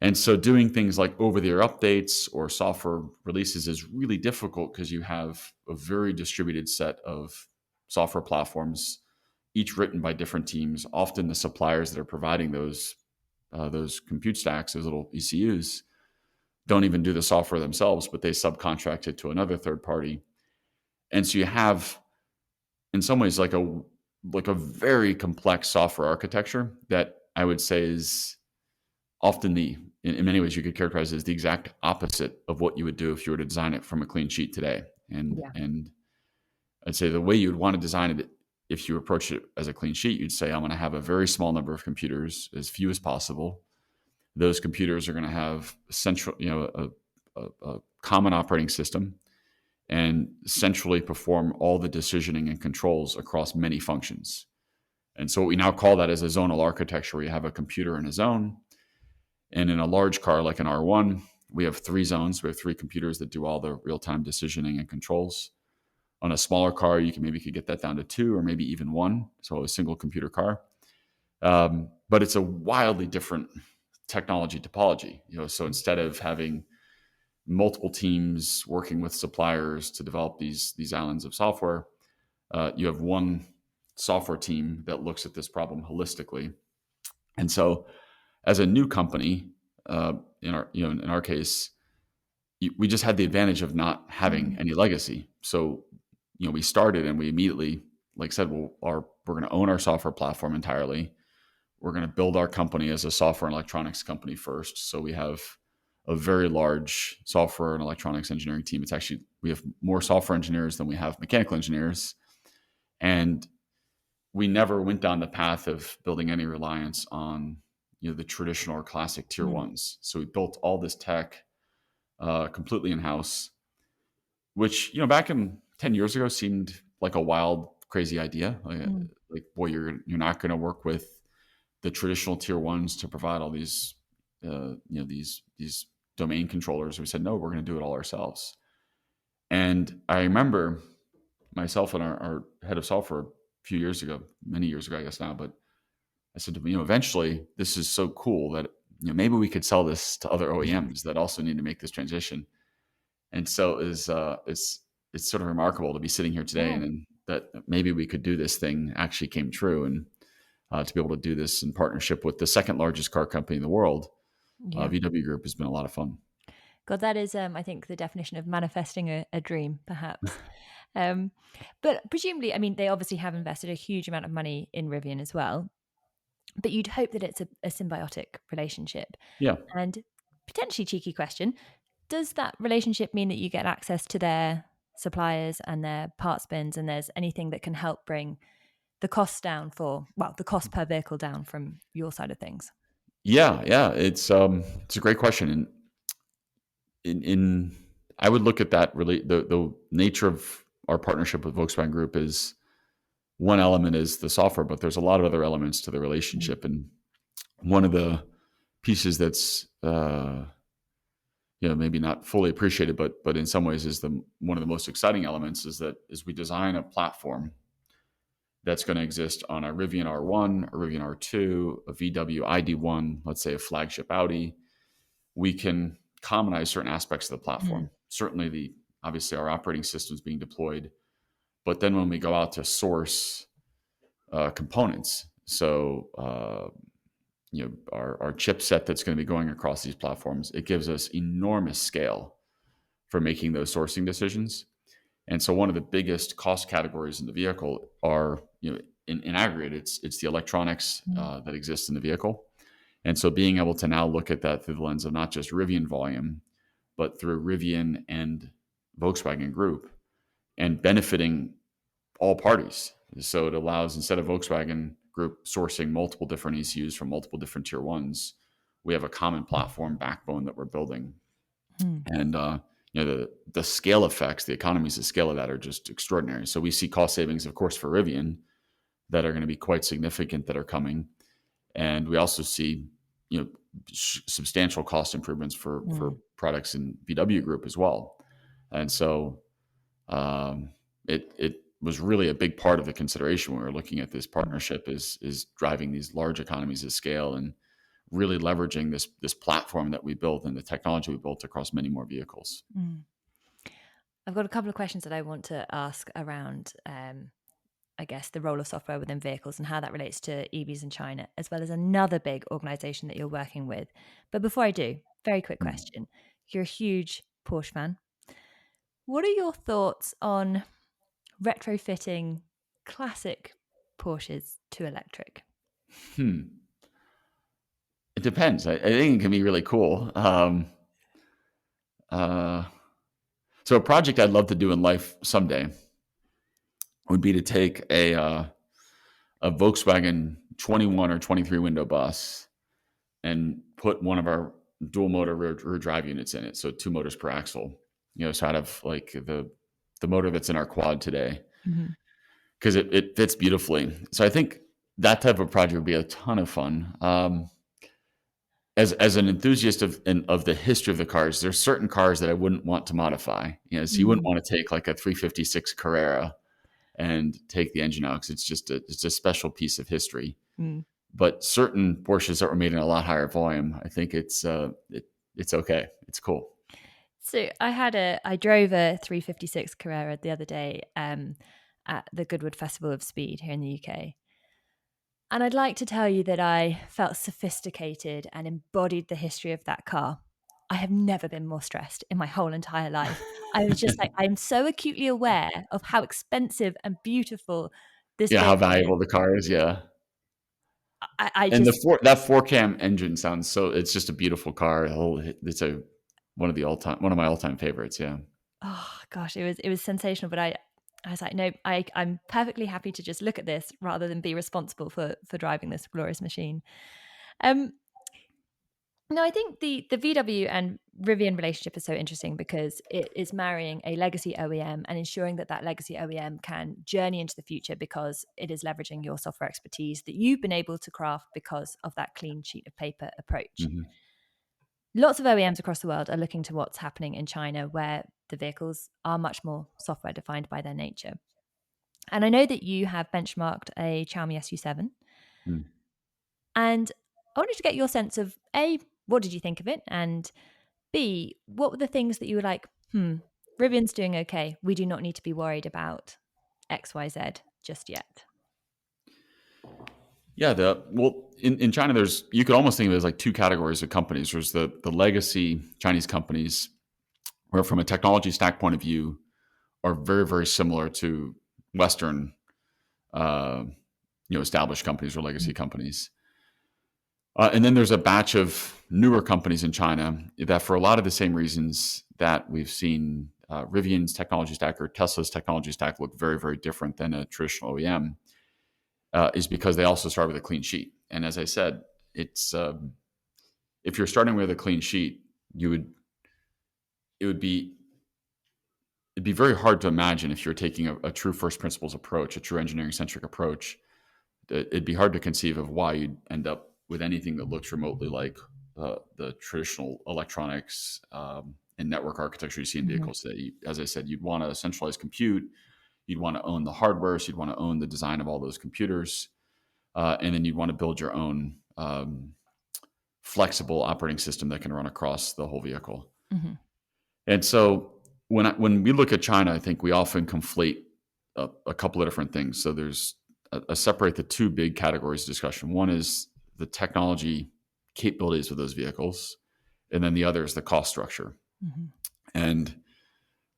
[SPEAKER 3] And so doing things like over-the-air updates or software releases is really difficult because you have a very distributed set of software platforms, each written by different teams. Often the suppliers that are providing those compute stacks, those little ECUs, don't even do the software themselves, but they subcontract it to another third party. And so you have, in some ways, like a very complex software architecture that I would say is often in many ways you could characterize it as the exact opposite of what you would do if you were to design it from a clean sheet today. And I'd say the way you would want to design it, if you approach it as a clean sheet, you'd say, I'm going to have a very small number of computers, as few as possible. Those computers are going to have a common operating system and centrally perform all the decisioning and controls across many functions. And so what we now call that is a zonal architecture, where you have a computer in a zone. And in a large car like an R1, we have 3 zones. We have 3 computers that do all the real-time decisioning and controls. On a smaller car, you could get that down to 2 or maybe even 1, so a single computer car. But it's a wildly different technology topology. So instead of having multiple teams working with suppliers to develop these islands of software, you have one software team that looks at this problem holistically. And so, as a new company, in our case, we just had the advantage of not having any legacy. So, we started and we immediately, like I said, we're going to own our software platform entirely. We're going to build our company as a software and electronics company first. So we have a very large software and electronics engineering team. We have more software engineers than we have mechanical engineers. And we never went down the path of building any reliance on the traditional or classic tier ones. So we built all this tech completely in-house, which back in 10 years ago seemed like a wild, crazy idea. Like boy, you're not going to work with the traditional tier ones to provide all these these domain controllers. We said, no, we're going to do it all ourselves. And I remember myself and our head of software a few years ago, many years ago, I guess now, but I said to him, eventually this is so cool that maybe we could sell this to other OEMs that also need to make this transition. And so it's sort of remarkable to be sitting here today and that maybe we could do this thing actually came true, and to be able to do this in partnership with the second largest car company in the world, VW Group, has been a lot of fun.
[SPEAKER 1] God, that is, I think, the definition of manifesting a dream, perhaps. But presumably, I mean, they obviously have invested a huge amount of money in Rivian as well. But you'd hope that it's a symbiotic relationship.
[SPEAKER 3] Yeah.
[SPEAKER 1] And potentially cheeky question, does that relationship mean that you get access to their suppliers and their parts bins, and there's anything that can help bring the costs down the cost per vehicle down from your side of things?
[SPEAKER 3] Yeah. It's a great question. And in I would look at that really the nature of our partnership with Volkswagen Group is one element is the software, but there's a lot of other elements to the relationship. And one of the pieces that's maybe not fully appreciated, but in some ways is one of the most exciting elements is we design a platform that's going to exist on a Rivian R1, a Rivian R2, a VW ID1, let's say a flagship Audi. We can commonize certain aspects of the platform. Certainly obviously our operating system is being deployed, but then when we go out to source components, so our chipset that's going to be going across these platforms, it gives us enormous scale for making those sourcing decisions. And so one of the biggest cost categories in the vehicle are, in aggregate, it's the electronics that exists in the vehicle. And so being able to now look at that through the lens of not just Rivian volume, but through Rivian and Volkswagen Group, and benefiting all parties. So it allows, instead of Volkswagen Group sourcing multiple different ECUs from multiple different tier ones, we have a common platform backbone that we're building. And the scale effects, the economies of scale of that are just extraordinary. So we see cost savings, of course, for Rivian that are going to be quite significant that are coming. And we also see, substantial cost improvements for products in VW Group as well. And so it was really a big part of the consideration when we were looking at this partnership is driving these large economies of scale and really leveraging this platform that we built and the technology we built across many more vehicles.
[SPEAKER 1] I've got a couple of questions that I want to ask around, I guess, the role of software within vehicles and how that relates to EVs in China, as well as another big organization that you're working with. But before I do, very quick question. You're a huge Porsche fan. What are your thoughts on retrofitting classic Porsches to electric?
[SPEAKER 3] It depends. I think it can be really cool. So a project I'd love to do in life someday would be to take a Volkswagen 21 or 23 window bus and put one of our dual motor rear drive units in it. So 2 motors per axle, so out of like the motor that's in our quad today, because it fits beautifully. So I think that type of project would be a ton of fun. As an enthusiast of the history of the cars, there's certain cars that I wouldn't want to modify. So you wouldn't want to take like a 356 Carrera and take the engine out, because it's a special piece of history. But certain Porsches that were made in a lot higher volume, I think it's okay. It's cool.
[SPEAKER 1] So I drove a 356 Carrera the other day at the Goodwood Festival of Speed here in the UK. And I'd like to tell you that I felt sophisticated and embodied the history of that car. I have never been more stressed in my whole entire life. I was just like, I'm so acutely aware of how expensive and beautiful this
[SPEAKER 3] how
[SPEAKER 1] vehicle
[SPEAKER 3] valuable
[SPEAKER 1] is.
[SPEAKER 3] the car is. Yeah.
[SPEAKER 1] And
[SPEAKER 3] that 4-cam engine sounds it's just a beautiful car. It's one of my all-time favorites. Yeah.
[SPEAKER 1] Oh gosh, it was sensational. But I was like, no, I'm perfectly happy to just look at this rather than be responsible for driving this glorious machine. No, I think the VW and Rivian relationship is so interesting because it is marrying a legacy OEM and ensuring that legacy OEM can journey into the future, because it is leveraging your software expertise that you've been able to craft because of that clean sheet of paper approach. Lots of OEMs across the world are looking to what's happening in China, where the vehicles are much more software defined by their nature. And I know that you have benchmarked a Xiaomi SU7. And I wanted to get your sense of A, what did you think of it? And B, what were the things that you were like, Rivian's doing okay. We do not need to be worried about XYZ just yet.
[SPEAKER 3] Yeah, in China, you could almost think of it as like 2 categories of companies. There's the legacy Chinese companies, where from a technology stack point of view are very, very similar to Western, established companies or legacy companies. And then there's a batch of newer companies in China that, for a lot of the same reasons that we've seen Rivian's technology stack or Tesla's technology stack look very, very different than a traditional OEM, is because they also start with a clean sheet. And as I said, it's if you're starting with a clean sheet, it'd be very hard to imagine, if you're taking a true first principles approach, a true engineering centric approach, it'd be hard to conceive of why you'd end up with anything that looks remotely like the traditional electronics and network architecture you see in vehicles today. As I said, you'd want to centralize compute, you'd want to own the hardware, so you'd want to own the design of all those computers, and then you'd want to build your own flexible operating system that can run across the whole vehicle. And so when we look at China, I think we often conflate a couple of different things. So there's separate the 2 big categories of discussion. One is the technology capabilities of those vehicles, and then the other is the cost structure. And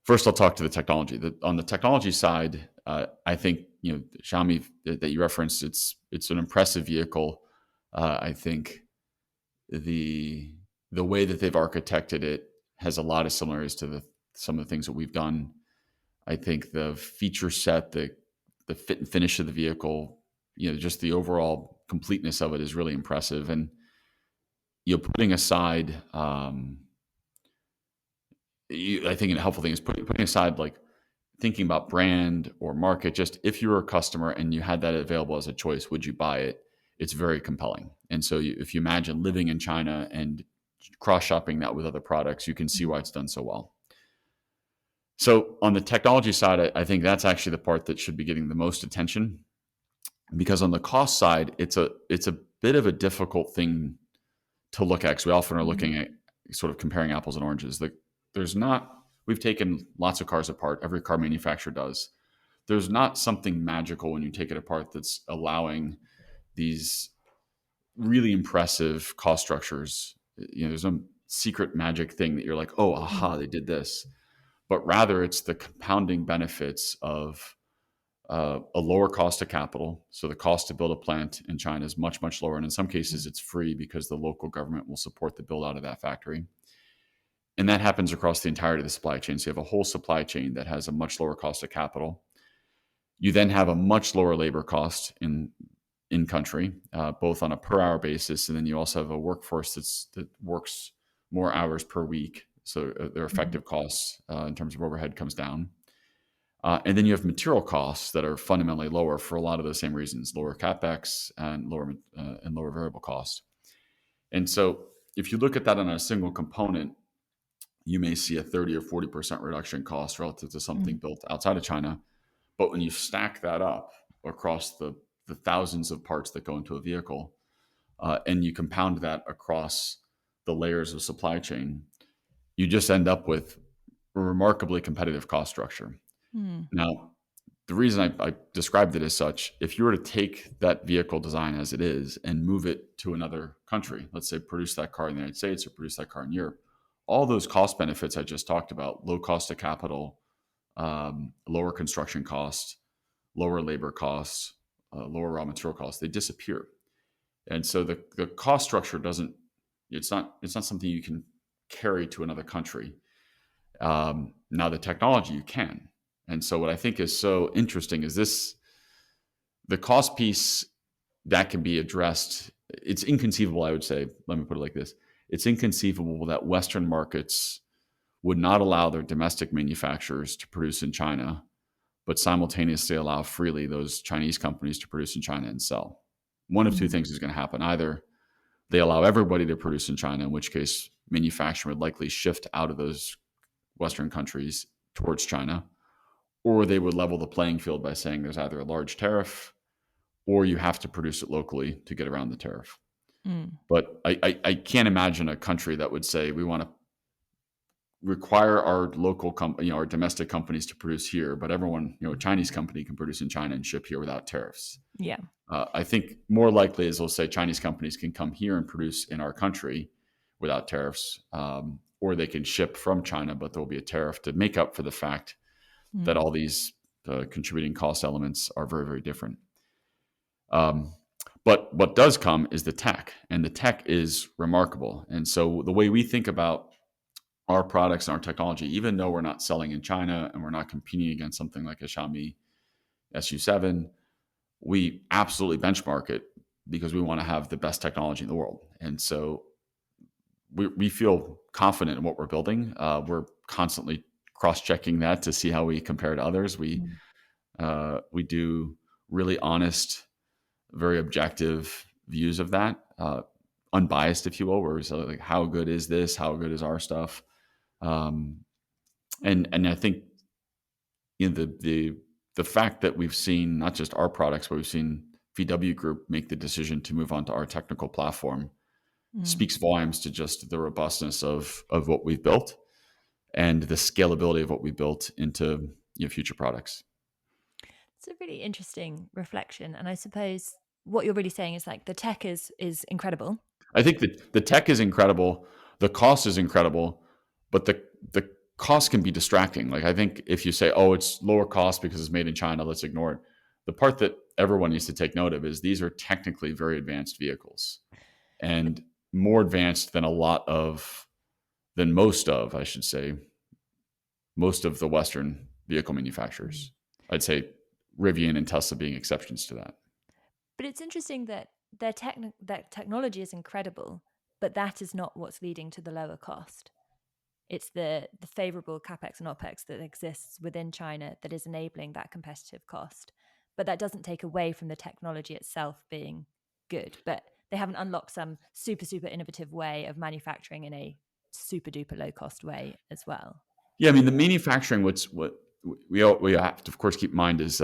[SPEAKER 3] first, I'll talk to the technology. On the technology side, I think Xiaomi that you referenced, it's an impressive vehicle. I think the way that they've architected it has a lot of similarities to some of the things that we've done. I think the feature set, the fit and finish of the vehicle, just the overall completeness of it is really impressive. And putting aside, I think a helpful thing is putting aside like thinking about brand or market. Just if you were a customer and you had that available as a choice, would you buy it? It's very compelling. And so if you imagine living in China and cross-shopping that with other products, you can see why it's done so well. So on the technology side, I think that's actually the part that should be getting the most attention, because on the cost side, it's a bit of a difficult thing to look at, because we often are looking at sort of comparing apples and oranges. We've taken lots of cars apart. Every car manufacturer does. There's not something magical when you take it apart that's allowing these really impressive cost structures. There's no secret magic thing that you're like, oh, aha, they did this. But rather it's the compounding benefits of a lower cost of capital. So the cost to build a plant in China is much, much lower. And in some cases, it's free because the local government will support the build out of that factory. And that happens across the entirety of the supply chain. So you have a whole supply chain that has a much lower cost of capital. You then have a much lower labor cost in country, both on a per hour basis. And then you also have a workforce that works more hours per week. So their effective costs in terms of overhead comes down. And then you have material costs that are fundamentally lower for a lot of the same reasons: lower capex and lower variable cost. And so, if you look at that on a single component, you may see a 30 or 40% reduction in cost relative to something built outside of China. But when you stack that up across the thousands of parts that go into a vehicle, and you compound that across the layers of supply chain, you just end up with a remarkably competitive cost structure. Now, the reason I described it as such, if you were to take that vehicle design as it is and move it to another country, let's say produce that car in the United States or produce that car in Europe, all those cost benefits I just talked about, low cost of capital, lower construction costs, lower labor costs, lower raw material costs, they disappear. And so the cost structure it's not something you can carry to another country. Now the technology you can. And so what I think is so interesting is the cost piece that can be addressed. It's inconceivable, I would say, let me put it like this. It's inconceivable that Western markets would not allow their domestic manufacturers to produce in China, but simultaneously allow freely those Chinese companies to produce in China and sell. One of two things is going to happen. Either they allow everybody to produce in China, in which case manufacturing would likely shift out of those Western countries towards China, or they would level the playing field by saying there's either a large tariff or you have to produce it locally to get around the tariff. But I can't imagine a country that would say we want to require our local our domestic companies to produce here, but everyone, a Chinese company can produce in China and ship here without tariffs.
[SPEAKER 1] Yeah.
[SPEAKER 3] I think more likely is they'll say Chinese companies can come here and produce in our country without tariffs, or they can ship from China, but there'll be a tariff to make up for the fact that all these contributing cost elements are very, very different. But what does come is the tech, and the tech is remarkable. And so the way we think about our products and our technology, even though we're not selling in China and we're not competing against something like a Xiaomi SU7, we absolutely benchmark it because we want to have the best technology in the world. And so we feel confident in what we're building. We're constantly cross-checking that to see how we compare to others. We do really honest, very objective views of that, unbiased, if you will, where we say, like, how good is this? How good is our stuff? And I think the fact that we've seen not just our products, but we've seen VW Group make the decision to move on to our technical platform speaks volumes to just the robustness of what we've built and the scalability of what we built into future products.
[SPEAKER 1] It's a really interesting reflection. And I suppose what you're really saying is like the tech is incredible.
[SPEAKER 3] I think that the tech is incredible. The cost is incredible, but the cost can be distracting. Like, I think if you say, oh, it's lower cost because it's made in China, let's ignore it. The part that everyone needs to take note of is these are technically very advanced vehicles, and more advanced than most of the Western vehicle manufacturers. I'd say Rivian and Tesla being exceptions to that.
[SPEAKER 1] But it's interesting that their technology is incredible, but that is not what's leading to the lower cost. It's the favorable capex and opex that exists within China that is enabling that competitive cost. But that doesn't take away from the technology itself being good. But they haven't unlocked some super, super innovative way of manufacturing in a super duper low cost way as well.
[SPEAKER 3] Yeah, I mean, the manufacturing, what we have to, of course, keep in mind is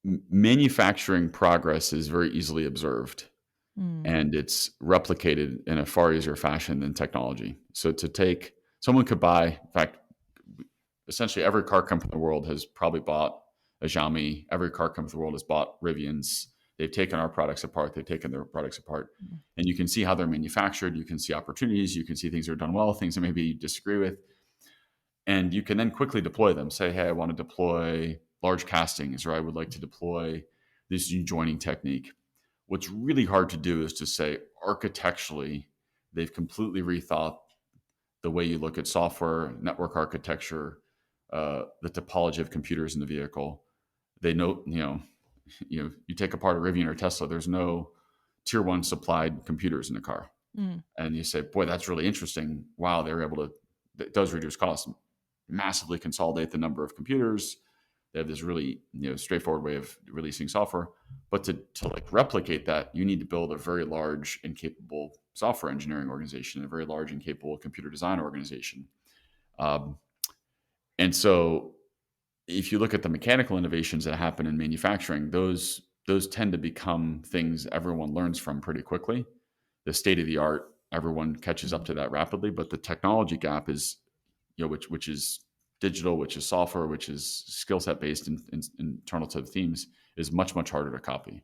[SPEAKER 3] manufacturing progress is very easily observed, and it's replicated in a far easier fashion than technology. So someone could buy, in fact, essentially every car company in the world has probably bought a Xiaomi. Every car company in the world has bought Rivians. They've taken our products apart. They've taken their products apart. And you can see how they're manufactured. You can see opportunities. You can see things that are done well, things that maybe you disagree with. And you can then quickly deploy them. Say, hey, I want to deploy large castings, or I would like to deploy this new joining technique. What's really hard to do is to say, architecturally, they've completely rethought the way you look at software, network architecture, the topology of computers in the vehicle. They know, you take apart a Rivian or Tesla, there's no tier one supplied computers in the car. And you say, boy, that's really interesting. Wow, they were able to, it does reduce costs, massively consolidate the number of computers. They have this really straightforward way of releasing software. But to like replicate that, you need to build a very large and capable software engineering organization, a very large and capable computer design organization. And so if you look at the mechanical innovations that happen in manufacturing, those tend to become things everyone learns from pretty quickly. The state of the art, everyone catches up to that rapidly, but the technology gap is, which is digital, which is software, which is skill set based and internal to the themes, is much, much harder to copy.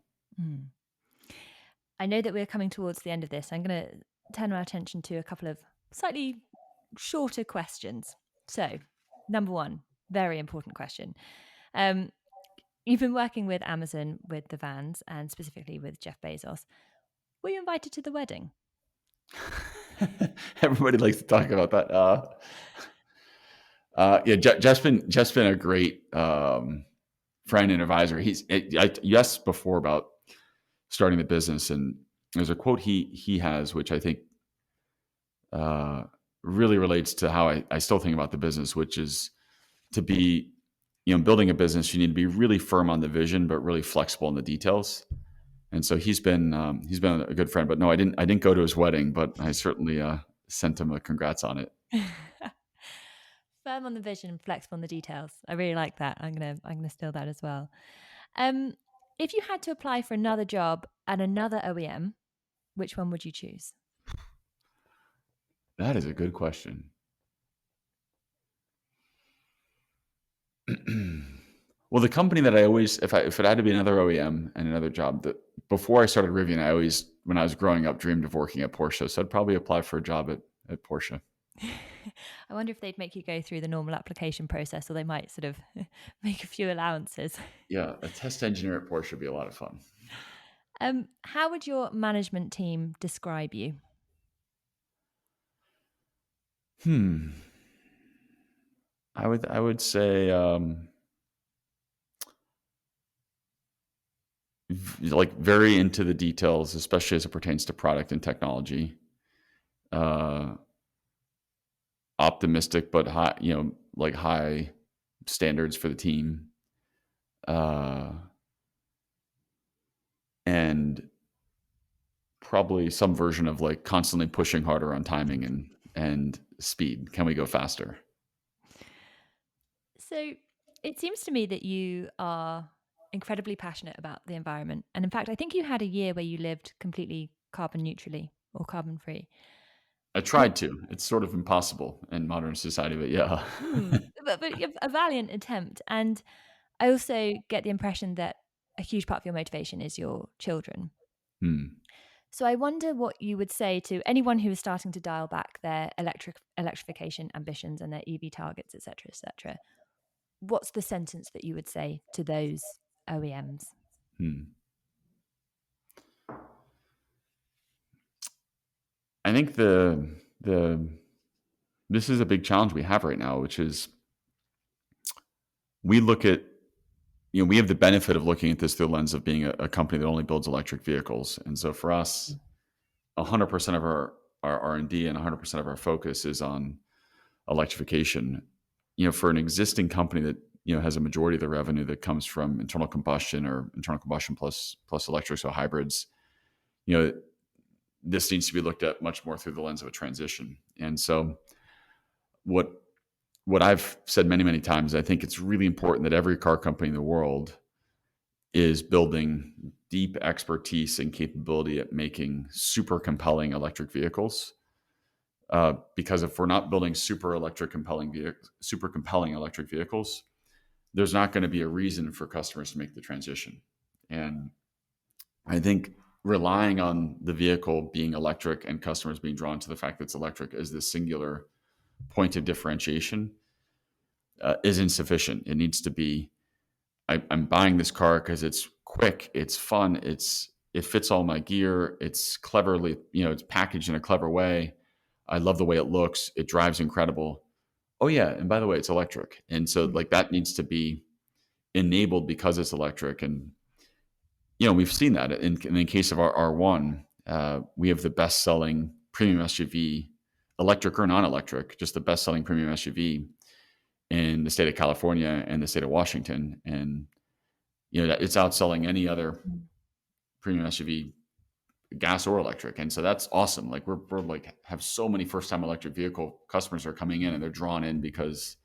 [SPEAKER 1] I know that we're coming towards the end of this. I'm going to turn our attention to a couple of slightly shorter questions. So, number one, very important question. You've been working with Amazon with the vans and specifically with Jeff Bezos. Were you invited to the wedding?
[SPEAKER 3] Everybody likes to talk about that. Jeff's been a great friend and advisor. You asked before about starting the business, and there's a quote he has, which I think really relates to how I still think about the business, which is to be, building a business, you need to be really firm on the vision, but really flexible in the details. And so he's been a good friend. But no, I didn't go to his wedding, but I certainly sent him a congrats on it.
[SPEAKER 1] Firm on the vision, flexible on the details. I really like that. I'm gonna steal that as well. If you had to apply for another job at another OEM, which one would you choose?
[SPEAKER 3] That is a good question. Well, the company that I always, if it had to be another OEM and another job, that before I started Rivian, I always, when I was growing up, dreamed of working at Porsche. So I'd probably apply for a job at Porsche.
[SPEAKER 1] I wonder if they'd make you go through the normal application process, or they might sort of make a few allowances.
[SPEAKER 3] Yeah, a test engineer at Porsche would be a lot of fun.
[SPEAKER 1] How would your management team describe you?
[SPEAKER 3] I would say like very into the details, especially as it pertains to product and technology. Optimistic, but high, like high standards for the team. And probably some version of like constantly pushing harder on timing and speed. Can we go faster?
[SPEAKER 1] So it seems to me that you are incredibly passionate about the environment. And in fact, I think you had a year where you lived completely carbon neutrally or carbon free.
[SPEAKER 3] I tried to. It's sort of impossible in modern society, but yeah.
[SPEAKER 1] But a valiant attempt. And I also get the impression that a huge part of your motivation is your children. So I wonder what you would say to anyone who is starting to dial back their electrification ambitions and their EV targets, et cetera, et cetera. What's the sentence that you would say to those OEMs?
[SPEAKER 3] I think this is a big challenge we have right now, which is we look at, we have the benefit of looking at this through the lens of being a company that only builds electric vehicles. And so for us, 100% of our R&D and 100% of our focus is on electrification. For an existing company that, has a majority of the revenue that comes from internal combustion or internal combustion plus electric, so hybrids, this needs to be looked at much more through the lens of a transition. And so what I've said many, many times, I think it's really important that every car company in the world is building deep expertise and capability at making super compelling electric vehicles. Because if we're not building super compelling electric vehicles, there's not going to be a reason for customers to make the transition. And I think relying on the vehicle being electric and customers being drawn to the fact that it's electric as the singular point of differentiation is insufficient. It needs to be, I'm buying this car because it's quick, it's fun, it fits all my gear, it's cleverly, it's packaged in a clever way. I love the way it looks. It drives incredible. Oh yeah, and by the way, it's electric. And so like that needs to be enabled because it's electric. And we've seen that in the case of our R1. We have the best-selling premium SUV, electric or non-electric, just the best-selling premium SUV in the state of California and the state of Washington. And that it's outselling any other premium SUV, gas or electric. And so that's awesome. Like we're like have so many first-time electric vehicle customers are coming in and they're drawn in because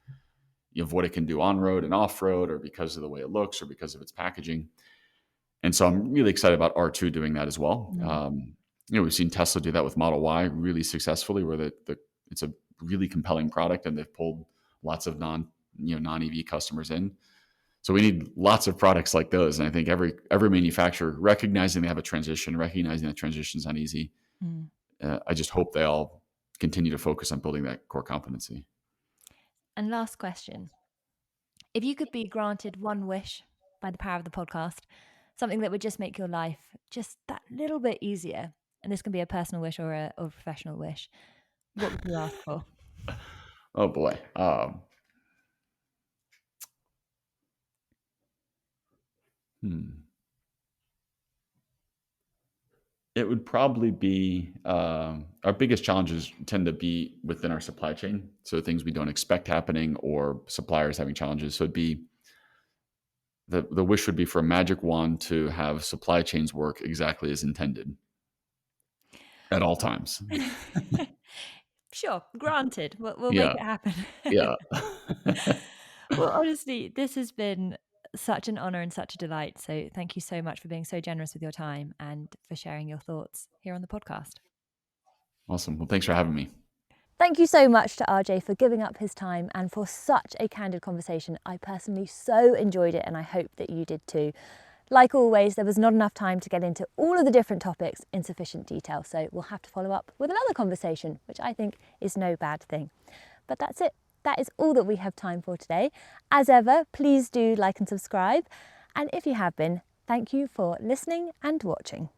[SPEAKER 3] of what it can do on road and off road, or because of the way it looks, or because of its packaging. And so I'm really excited about R2 doing that as well. We've seen Tesla do that with Model Y really successfully, where it's a really compelling product and they've pulled lots of non-EV customers in. So we need lots of products like those. And I think every manufacturer recognizing they have a transition, recognizing that transition is not easy. I just hope they all continue to focus on building that core competency.
[SPEAKER 1] And last question. If you could be granted one wish by the power of the podcast, something that would just make your life just that little bit easier, and this can be a personal wish or a professional wish, what would you ask for?
[SPEAKER 3] Oh boy. It would probably be our biggest challenges tend to be within our supply chain. So things we don't expect happening or suppliers having challenges. So it'd be the wish would be for a magic wand to have supply chains work exactly as intended at all times.
[SPEAKER 1] Sure, granted. We'll make it happen.
[SPEAKER 3] Yeah.
[SPEAKER 1] Well, honestly, this has been such an honor and such a delight. So thank you so much for being so generous with your time and for sharing your thoughts here on the podcast.
[SPEAKER 3] Awesome. Well, thanks for having me.
[SPEAKER 1] Thank you so much to RJ for giving up his time and for such a candid conversation. I personally so enjoyed it, and I hope that you did too. Like always, there was not enough time to get into all of the different topics in sufficient detail, so we'll have to follow up with another conversation, which I think is no bad thing. But that's it. That is all that we have time for today. As ever, please do like and subscribe. And if you have been, thank you for listening and watching.